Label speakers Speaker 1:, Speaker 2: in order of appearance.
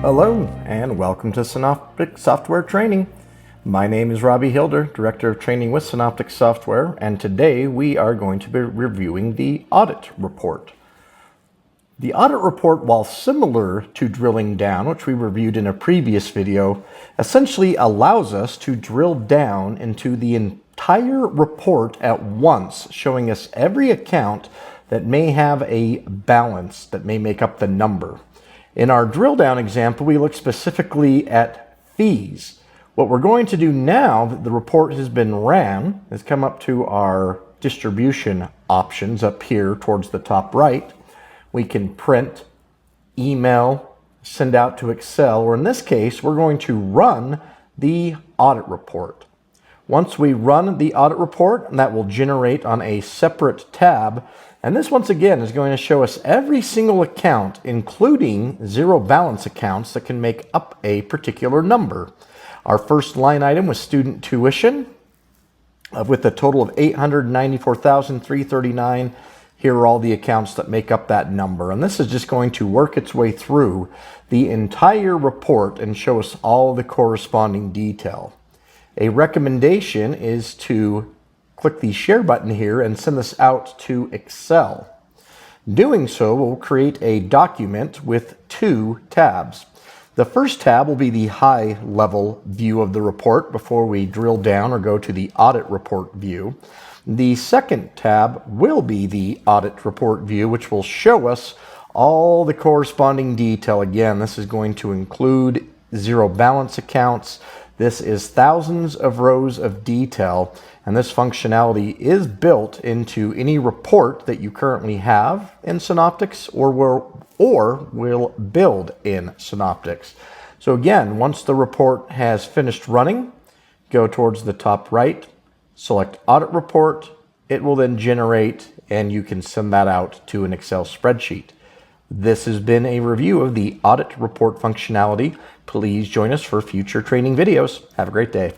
Speaker 1: Hello and welcome to Synoptix Software Training. My name is Robbie Hilder, Director of Training with Synoptix Software, and today we are going to be reviewing the audit report. The audit report, while similar to drilling down, which we reviewed in a previous video, essentially allows us to drill down into the entire report at once, showing us every account that may have a balance that may make up the number. In our drill down example, we look specifically at fees. What we're going to do now that the report has been ran is come up to our distribution options up here towards the top right. We can print, email, send out to Excel, or in this case, we're going to run the audit report. Once we run the audit report, that will generate on a separate tab. And this, once again, is going to show us every single account, including zero balance accounts that can make up a particular number. Our first line item was student tuition with a total of $894,339. Here are all the accounts that make up that number. And this is just going to work its way through the entire report and show us all the corresponding detail. A recommendation is to click the share button here and send this out to Excel. Doing so will create a document with two tabs. The first tab will be the high level view of the report before we drill down or go to the audit report view. The second tab will be the audit report view, which will show us all the corresponding detail. Again, this is going to include zero balance accounts. This is thousands of rows of detail, and this functionality is built into any report that you currently have in Synoptix or will build in Synoptix. So again, once the report has finished running, go towards the top right, select Audit Report. It will then generate, and you can send that out to an Excel spreadsheet. This has been a review of the audit report functionality. Please join us for future training videos. Have a great day.